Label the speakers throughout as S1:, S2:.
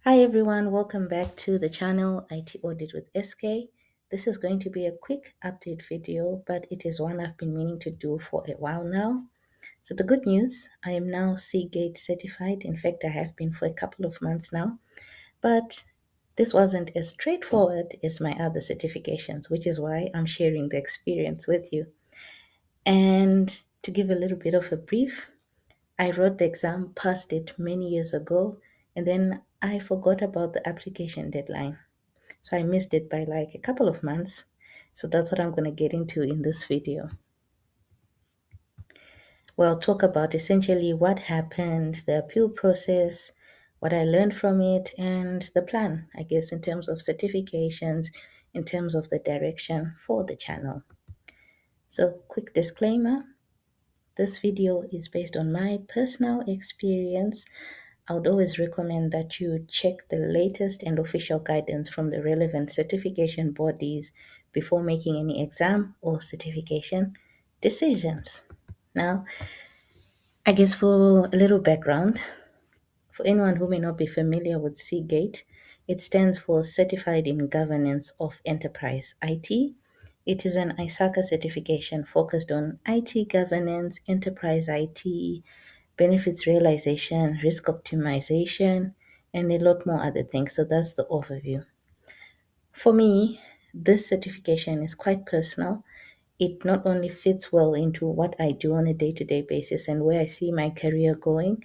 S1: Hi everyone, welcome back to the channel IT Audit with SK. This is going to be a quick update video, but it is one I've been meaning to do for a while now. So the good news, I am now CGEIT certified. In fact, I have been for a couple of months now, but this wasn't as straightforward as my other certifications, which is why I'm sharing the experience with you. And to give a little bit of a brief, I wrote the exam, passed it many years ago, and then I forgot about the application deadline. So I missed it by like a couple of months. So that's what I'm going to get into in this video. Well, talk about essentially what happened, the appeal process, what I learned from it, and the plan, I guess, in terms of certifications, in terms of the direction for the channel. So, quick disclaimer, this video is based on my personal experience. I would always recommend that you check the latest and official guidance from the relevant certification bodies before making any exam or certification decisions. Now, I guess for a little background, for anyone who may not be familiar with CGEIT, it stands for Certified in Governance of Enterprise IT. It is an ISACA certification focused on IT governance, enterprise IT, benefits realization, risk optimization, and a lot more other things. So that's the overview. For me, this certification is quite personal. It not only fits well into what I do on a day to day basis and where I see my career going,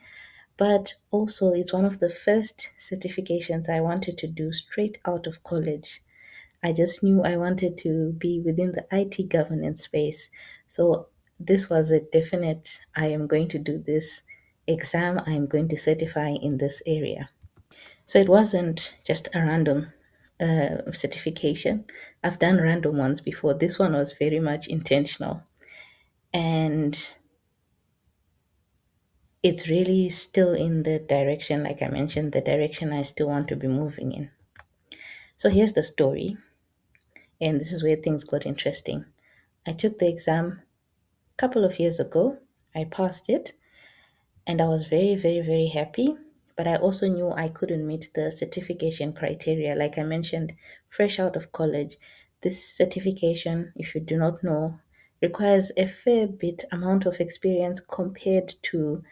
S1: but also it's one of the first certifications I wanted to do straight out of college. I just knew I wanted to be within the IT governance space. So this was a definite, I am going to do this exam, I am going to certify in this area. So it wasn't just a random certification. I've done random ones before. This one was very much intentional. And it's really still in the direction, like I mentioned, the direction I still want to be moving in. So here's the story. And this is where things got interesting. I took the exam a couple of years ago. I passed it and I was very, very, very happy. But I also knew I couldn't meet the certification criteria. Like I mentioned, fresh out of college, this certification, if you do not know, requires a fair bit amount of experience compared to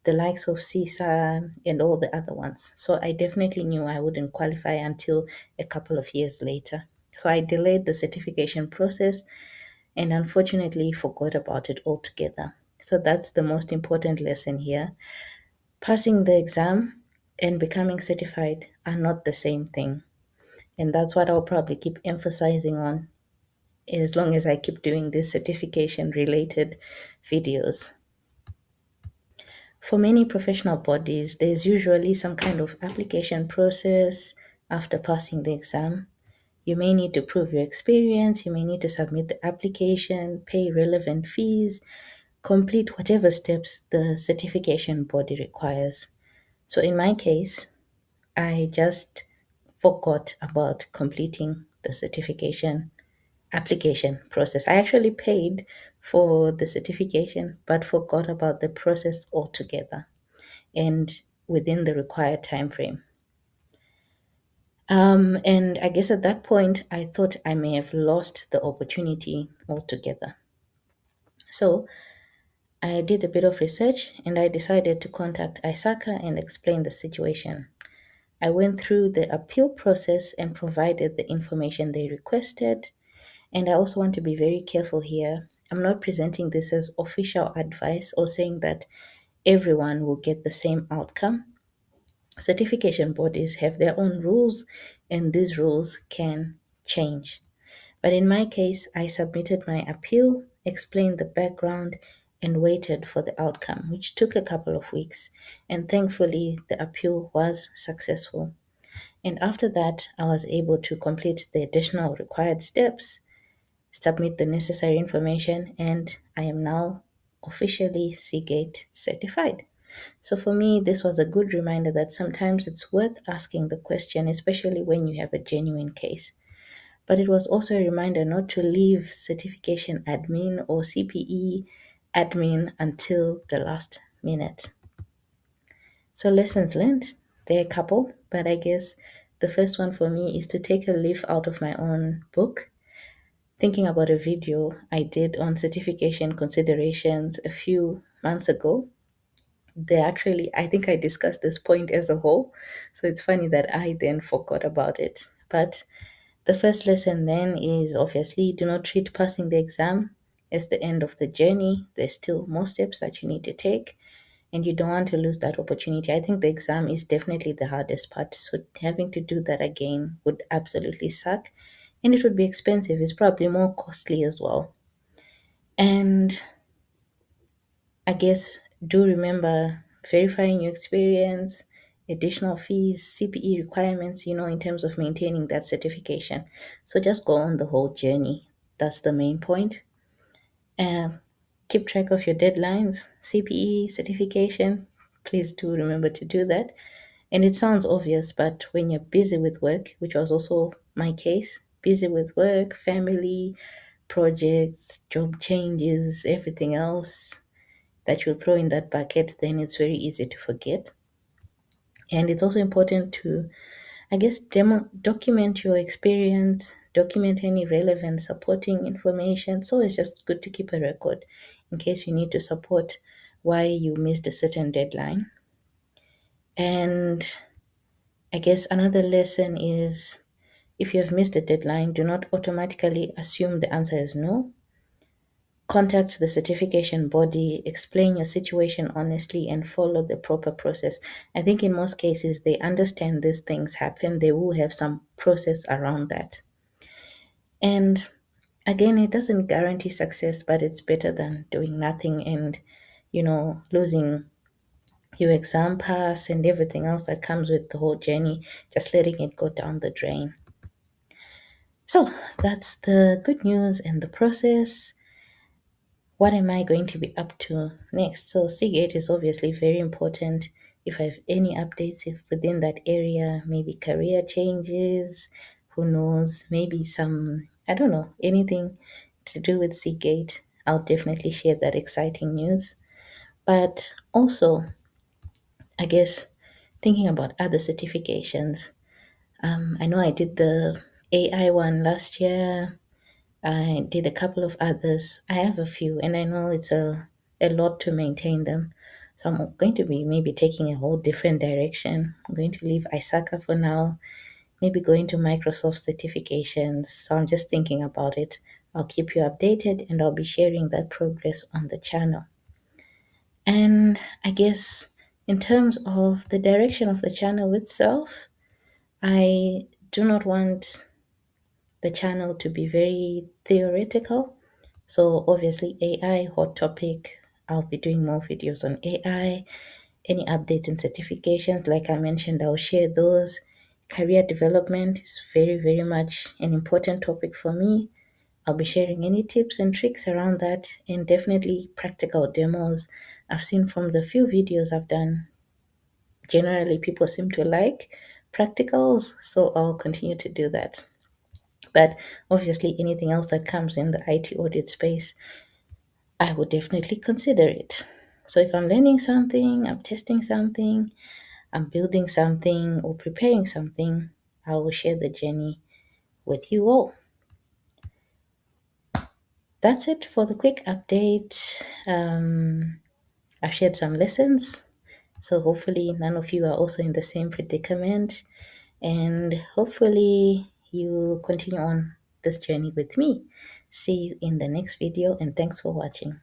S1: the likes of CISA and all the other ones. So I definitely knew I wouldn't qualify until a couple of years later. So I delayed the certification process and unfortunately forgot about it altogether. So that's the most important lesson here. Passing the exam and becoming certified are not the same thing. And that's what I'll probably keep emphasizing on as long as I keep doing these certification related videos. For many professional bodies, there's usually some kind of application process after passing the exam. You may need to prove your experience, you may need to submit the application, pay relevant fees, complete whatever steps the certification body requires. So in my case, I just forgot about completing the certification application process. I actually paid for the certification, but forgot about the process altogether and within the required time frame. And I guess at that point, I thought I may have lost the opportunity altogether. So I did a bit of research and I decided to contact ISACA and explain the situation. I went through the appeal process and provided the information they requested. And I also want to be very careful here. I'm not presenting this as official advice or saying that everyone will get the same outcome. Certification bodies have their own rules, and these rules can change. But in my case, I submitted my appeal, explained the background, and waited for the outcome, which took a couple of weeks. And thankfully, the appeal was successful. And after that, I was able to complete the additional required steps, submit the necessary information, and I am now officially CGEIT certified. So for me, this was a good reminder that sometimes it's worth asking the question, especially when you have a genuine case. But it was also a reminder not to leave certification admin or CPE admin until the last minute. So lessons learned. There are a couple, but I guess the first one for me is to take a leaf out of my own book, thinking about a video I did on certification considerations a few months ago. I think I discussed this point as a whole. So it's funny that I then forgot about it. But the first lesson then is obviously do not treat passing the exam as the end of the journey. There's still more steps that you need to take, and you don't want to lose that opportunity. I think the exam is definitely the hardest part. So having to do that again would absolutely suck, and it would be expensive. It's probably more costly as well. And I guess do remember verifying your experience, additional fees, CPE requirements, in terms of maintaining that certification. So just go on the whole journey. That's the main point. Um, Keep track of your deadlines, CPE, certification. Please do remember to do that. And it sounds obvious, but when you're busy with work, which was also my case, busy with work, family, projects, job changes, everything else, that you throw in that bucket, then it's very easy to forget. And it's also important to, I guess, document your experience, document any relevant supporting information. So it's just good to keep a record in case you need to support why you missed a certain deadline. And I guess another lesson is if you have missed a deadline, do not automatically assume the answer is no. Contact the certification body, explain your situation honestly, and follow the proper process. I think in most cases, they understand these things happen. They will have some process around that. And again, it doesn't guarantee success, but it's better than doing nothing and, losing your exam pass and everything else that comes with the whole journey, just letting it go down the drain. So that's the good news and the process. What am I going to be up to next? So CGEIT is obviously very important. If I have any updates if within that area, maybe career changes, who knows, maybe some, I don't know, anything to do with CGEIT, I'll definitely share that exciting news. But also, I guess thinking about other certifications, I know I did the AI one last year. I did a couple of others. I have a few, and I know it's a lot to maintain them. So I'm going to be maybe taking a whole different direction. I'm going to leave ISACA for now, maybe going to Microsoft certifications. So I'm just thinking about it. I'll keep you updated and I'll be sharing that progress on the channel. And I guess in terms of the direction of the channel itself, I do not want the channel to be very theoretical. So obviously AI hot topic. I'll be doing more videos on AI. Any updates and certifications, like I mentioned, I'll share those. Career development is very, very much an important topic for me. I'll be sharing any tips and tricks around that and definitely practical demos. I've seen from the few videos I've done, generally people seem to like practicals, so I'll continue to do that. But obviously, anything else that comes in the IT audit space, I would definitely consider it. So if I'm learning something, I'm testing something, I'm building something, or preparing something, I will share the journey with you all. That's it for the quick update. I've shared some lessons, so hopefully, none of you are also in the same predicament, and hopefully, you continue on this journey with me. See you in the next video, and thanks for watching.